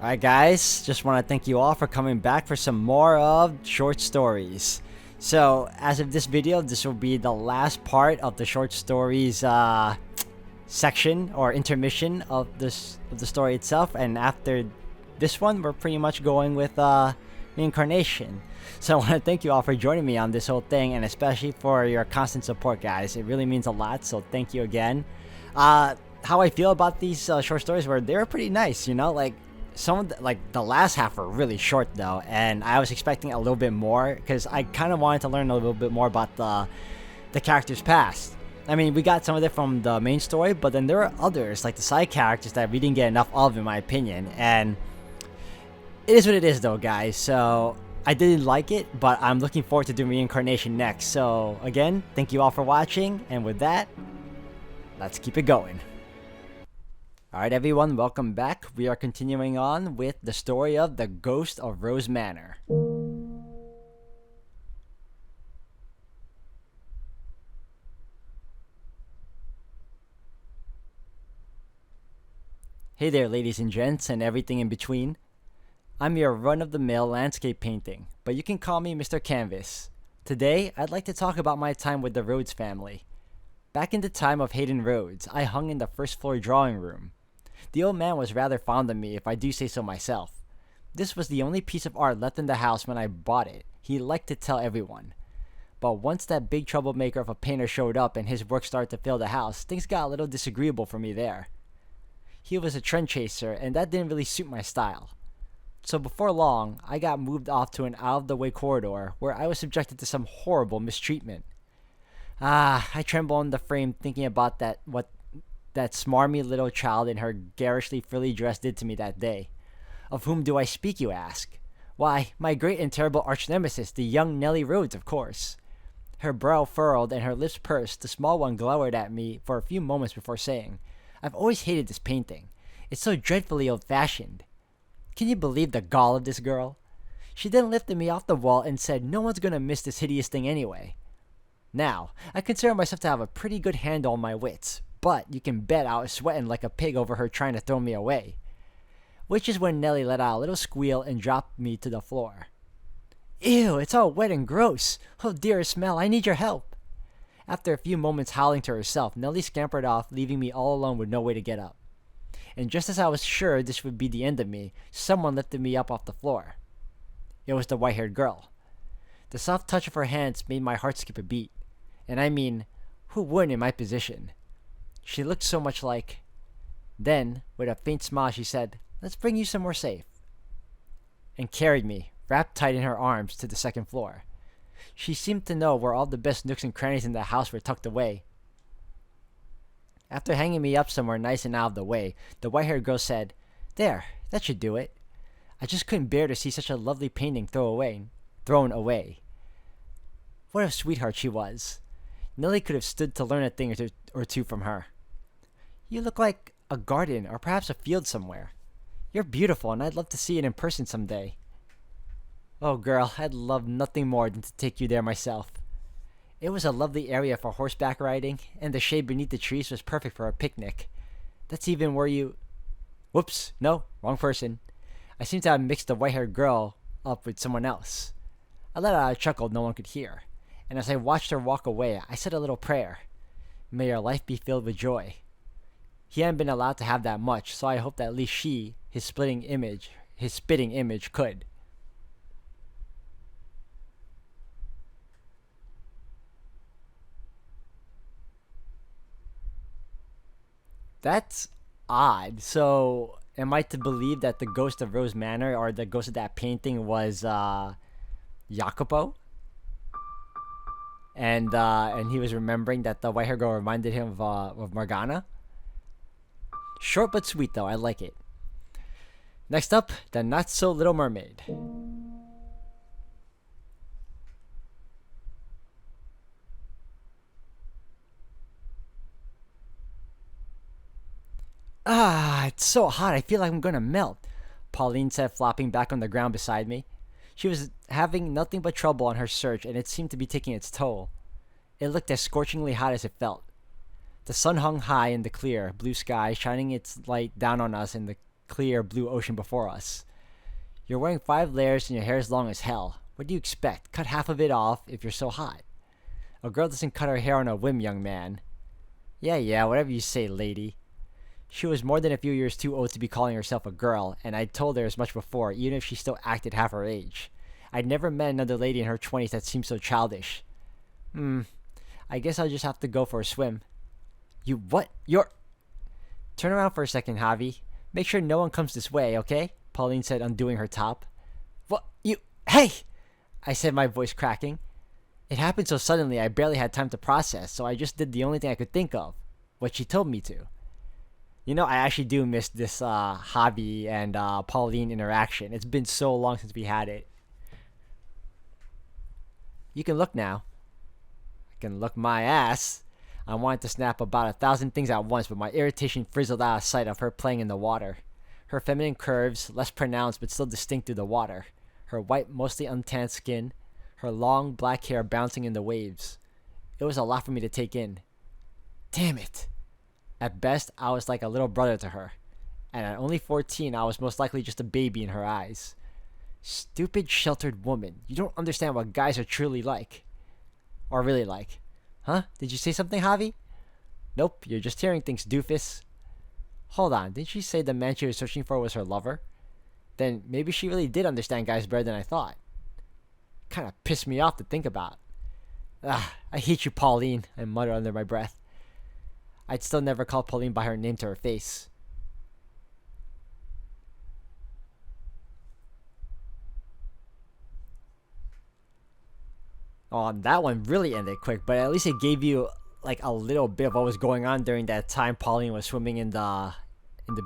Alright guys, just want to thank you all for coming back for some more of short stories. So, as of this video, this will be the last part of the short stories section or intermission of the story itself, and after this one, we're pretty much going with Reincarnation. So I want to thank you all for joining me on this whole thing, and especially for your constant support, guys. It really means a lot, so thank you again. How I feel about these short stories were they were pretty nice, you know, like some of the last half were really short though, and I was expecting a little bit more because I kind of wanted to learn a little bit more about the characters' past. I mean, we got some of it from the main story, but then there were others like the side characters that we didn't get enough of, in my opinion. And it is what it is though, guys. So I didn't like it, but I'm looking forward to doing Reincarnation next. So again, thank you all for watching, and with that, let's keep it going. Alright everyone, welcome back. We are continuing on with the story of the Ghost of Rose Manor. Hey there, ladies and gents, and everything in between. I'm your run-of-the-mill landscape painting, but you can call me Mr. Canvas. Today, I'd like to talk about my time with the Rhodes family. Back in the time of Hayden Rhodes, I hung in the first floor drawing room. The old man was rather fond of me, if I do say so myself. This was the only piece of art left in the house when I bought it. He liked to tell everyone. But once that big troublemaker of a painter showed up and his work started to fill the house, things got a little disagreeable for me there. He was a trend chaser, and that didn't really suit my style. So before long, I got moved off to an out-of-the-way corridor where I was subjected to some horrible mistreatment. I tremble in the frame thinking about what that smarmy little child in her garishly frilly dress did to me that day. Of whom do I speak, you ask? Why, my great and terrible arch-nemesis, the young Nellie Rhodes, of course. Her brow furrowed and her lips pursed, the small one glowered at me for a few moments before saying, "I've always hated this painting. It's so dreadfully old-fashioned. Can you believe the gall of this girl?" She then lifted me off the wall and said, "No one's gonna miss this hideous thing anyway." Now, I consider myself to have a pretty good handle on my wits, but you can bet I was sweating like a pig over her trying to throw me away. Which is when Nellie let out a little squeal and dropped me to the floor. "Ew, it's all wet and gross. Oh dear smell, I need your help." After a few moments howling to herself, Nellie scampered off, leaving me all alone with no way to get up. And just as I was sure this would be the end of me, someone lifted me up off the floor. It was the white-haired girl. The soft touch of her hands made my heart skip a beat. And I mean, who wouldn't in my position? She looked so much like... Then, with a faint smile, she said, "Let's bring you somewhere safe," and carried me, wrapped tight in her arms, to the second floor. She seemed to know where all the best nooks and crannies in the house were tucked away. After hanging me up somewhere nice and out of the way, the white-haired girl said, "There, that should do it." I just couldn't bear to see such a lovely painting thrown away. What a sweetheart she was. Nellie could have stood to learn a thing or two from her. "You look like a garden or perhaps a field somewhere. You're beautiful, and I'd love to see it in person someday." "Oh, girl, I'd love nothing more than to take you there myself." It was a lovely area for horseback riding, and the shade beneath the trees was perfect for a picnic. That's even where you... Whoops, no, wrong person. I seem to have mixed the white-haired girl up with someone else. I let out a chuckle no one could hear, and as I watched her walk away, I said a little prayer. May her life be filled with joy. He hadn't been allowed to have that much, so I hoped that at least she, his spitting image, could. That's odd. So, am I to believe that the ghost of Rose Manor, or the ghost of that painting, was Jacopo? And he was remembering that the white hair girl reminded him of Morgana? Short but sweet though, I like it. Next up, the Not So Little Mermaid. It's so hot, I feel like I'm gonna melt," Pauline said, flopping back on the ground beside me. She was having nothing but trouble on her search, and it seemed to be taking its toll. It looked as scorchingly hot as it felt. The sun hung high in the clear, blue sky, shining its light down on us in the clear blue ocean before us. You're wearing 5 layers and your hair is long as hell. What do you expect? Cut half of it off if you're so hot. A girl doesn't cut her hair on a whim, young man. Yeah, whatever you say, lady. She was more than a few years too old to be calling herself a girl, and I'd told her as much before, even if she still acted half her age. I'd never met another lady in her 20s that seemed so childish. I guess I'll just have to go for a swim. You what? You're... Turn around for a second, Javi. Make sure no one comes this way, okay? Pauline said, undoing her top. What? You... Hey! I said, my voice cracking. It happened so suddenly I barely had time to process, so I just did the only thing I could think of. What she told me to. You know, I actually do miss this Javi and Pauline interaction. It's been so long since we had it. You can look now. I can look my ass. I wanted to snap about 1,000 things at once, but my irritation frizzled out of sight of her playing in the water. Her feminine curves, less pronounced but still distinct through the water. Her white, mostly untanned skin. Her long, black hair bouncing in the waves. It was a lot for me to take in. Damn it. At best, I was like a little brother to her. And at only 14, I was most likely just a baby in her eyes. Stupid, sheltered woman. You don't understand what guys are truly like. Or really like. Huh? Did you say something, Javi? Nope, you're just hearing things, doofus. Hold on, didn't she say the man she was searching for was her lover? Then maybe she really did understand guys better than I thought. Kinda pissed me off to think about. I hate you, Pauline, I muttered under my breath. I'd still never called Pauline by her name to her face. Oh, that one really ended quick, but at least it gave you like a little bit of what was going on during that time Pauline was swimming in the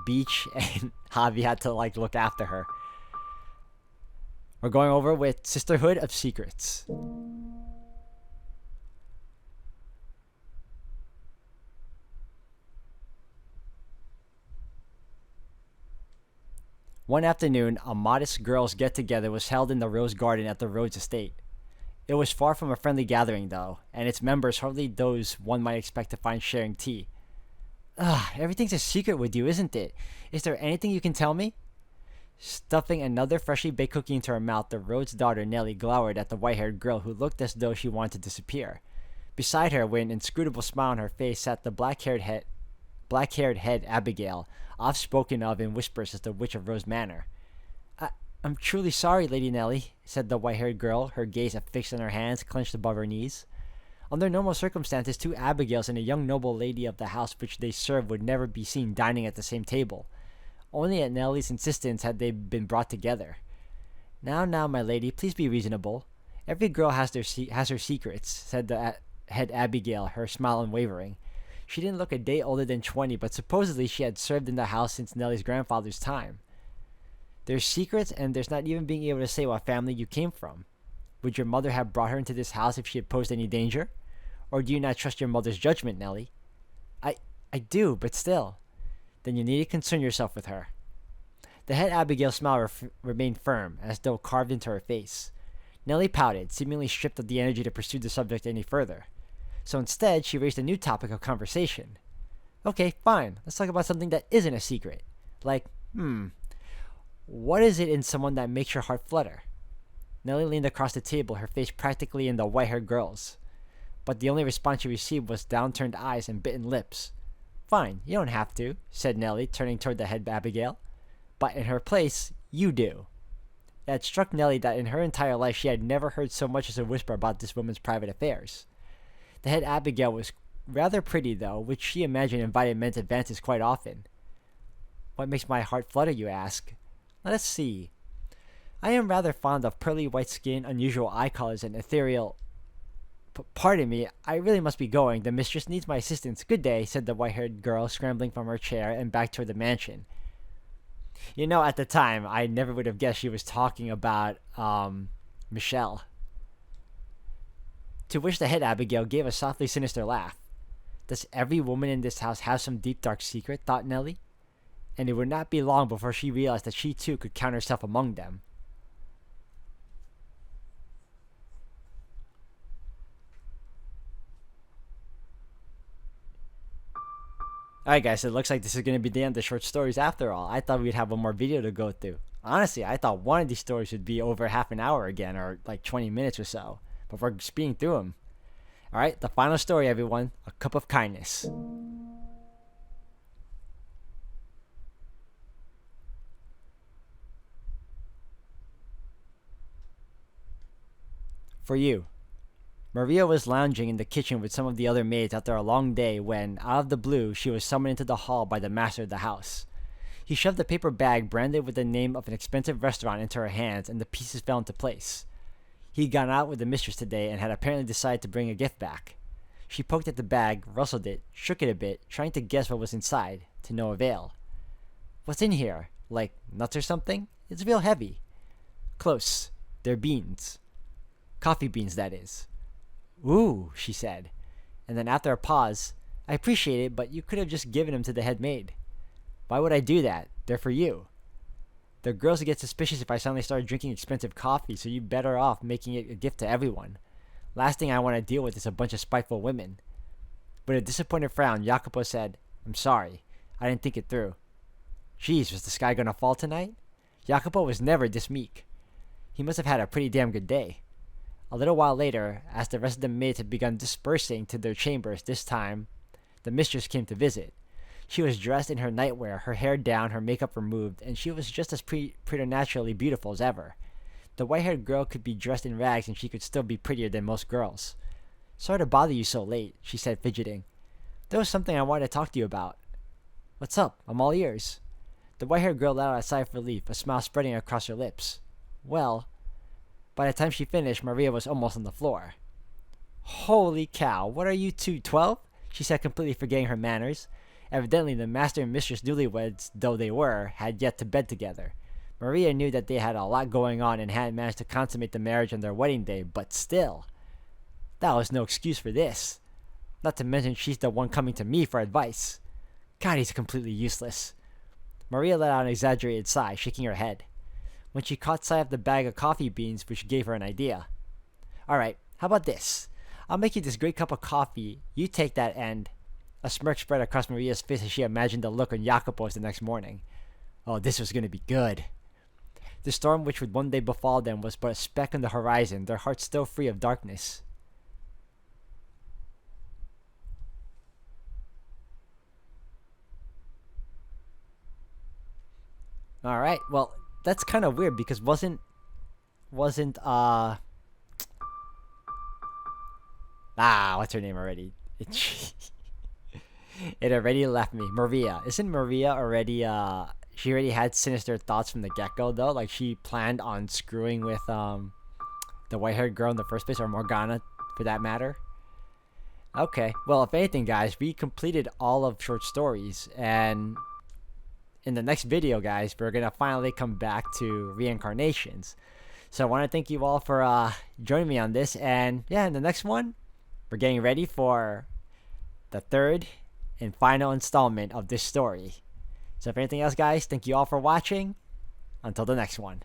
beach and Javi had to like look after her. We're going over with Sisterhood of Secrets. One afternoon, a modest girls' get-together was held in the Rose Garden at the Rhodes estate. It was far from a friendly gathering, though, and its members hardly those one might expect to find sharing tea. Everything's a secret with you, isn't it? Is there anything you can tell me? Stuffing another freshly baked cookie into her mouth, the Rhodes' daughter Nellie glowered at the white-haired girl who looked as though she wanted to disappear. Beside her, with an inscrutable smile on her face, sat the black-haired head Abigail, oft spoken of in whispers as the Witch of Rose Manor. I'm truly sorry, Lady Nellie, said the white-haired girl, her gaze affixed on her hands clenched above her knees. Under normal circumstances, two Abigails and a young noble lady of the house which they served would never be seen dining at the same table. Only at Nellie's insistence had they been brought together. Now, my lady, please be reasonable. Every girl has her secrets, said the head Abigail, her smile unwavering. She didn't look a day older than 20, but supposedly she had served in the house since Nellie's grandfather's time. There's secrets, and there's not even being able to say what family you came from. Would your mother have brought her into this house if she had posed any danger? Or do you not trust your mother's judgment, Nellie? I do, but still. Then you need to concern yourself with her. The head Abigail's smile remained firm, as though carved into her face. Nellie pouted, seemingly stripped of the energy to pursue the subject any further. So instead, she raised a new topic of conversation. Okay, fine. Let's talk about something that isn't a secret. Like, what is it in someone that makes your heart flutter? Nellie leaned across the table, her face practically in the white-haired girl's. But the only response she received was downturned eyes and bitten lips. Fine, you don't have to, said Nellie, turning toward the head Abigail. But in her place, you do. It had struck Nellie that in her entire life she had never heard so much as a whisper about this woman's private affairs. The head Abigail was rather pretty, though, which she imagined invited men to advances quite often. What makes my heart flutter, you ask? Let us see. I am rather fond of pearly white skin, unusual eye colors, and ethereal... Pardon me, I really must be going. The mistress needs my assistance. Good day, said the white-haired girl, scrambling from her chair and back toward the mansion. You know, at the time, I never would have guessed she was talking about, Michelle. To which the head Abigail gave a softly sinister laugh. Does every woman in this house have some deep dark secret, thought Nellie? And it would not be long before she realized that she too could count herself among them. Alright guys, it looks like this is going to be the end of the short stories after all. I thought we'd have one more video to go through. Honestly, I thought one of these stories would be over half an hour again, or like 20 minutes or so. But we're speeding through them. Alright, the final story, everyone. A Cup of Kindness. For you. Maria was lounging in the kitchen with some of the other maids after a long day when, out of the blue, she was summoned into the hall by the master of the house. He shoved a paper bag branded with the name of an expensive restaurant into her hands, and the pieces fell into place. He'd gone out with the mistress today and had apparently decided to bring a gift back. She poked at the bag, rustled it, shook it a bit, trying to guess what was inside, to no avail. What's in here? Like nuts or something? It's real heavy. Close. They're beans. Coffee beans, that is. Ooh, she said. And then after a pause, I appreciate it, but you could have just given them to the head maid. Why would I do that? They're for you. The girls would get suspicious if I suddenly started drinking expensive coffee, so you're better off making it a gift to everyone. Last thing I want to deal with is a bunch of spiteful women. With a disappointed frown, Jacopo said, I'm sorry. I didn't think it through. Geez, was the sky gonna fall tonight? Jacopo was never this meek. He must have had a pretty damn good day. A little while later, as the rest of the maids had begun dispersing to their chambers, this time, the mistress came to visit. She was dressed in her nightwear, her hair down, her makeup removed, and she was just as preternaturally beautiful as ever. The white-haired girl could be dressed in rags and she could still be prettier than most girls. Sorry to bother you so late, she said, fidgeting. There was something I wanted to talk to you about. What's up? I'm all ears. The white-haired girl let out a sigh of relief, a smile spreading across her lips. Well... By the time she finished, Maria was almost on the floor. Holy cow, what are you two, 12? She said, completely forgetting her manners. Evidently, the master and mistress newlyweds, though they were, had yet to bed together. Maria knew that they had a lot going on and hadn't managed to consummate the marriage on their wedding day, but still. That was no excuse for this. Not to mention she's the one coming to me for advice. God, he's completely useless. Maria let out an exaggerated sigh, shaking her head. When she caught sight of the bag of coffee beans, which gave her an idea. Alright, how about this? I'll make you this great cup of coffee, you take that and... A smirk spread across Maria's face as she imagined the look on Jacopo's the next morning. Oh, this was going to be good. The storm which would one day befall them was but a speck on the horizon, their hearts still free of darkness. Alright, well... That's kind of weird because wasn't what's her name already? It already left me. Maria. Isn't Maria already she already had sinister thoughts from the get-go though? Like she planned on screwing with the white-haired girl in the first place, or Morgana for that matter. Okay. Well, if anything guys, we completed all of short stories, and in the next video, guys, we're going to finally come back to Reincarnations. So I want to thank you all for joining me on this. And yeah, in the next one, we're getting ready for the third and final installment of this story. So if anything else, guys, thank you all for watching. Until the next one.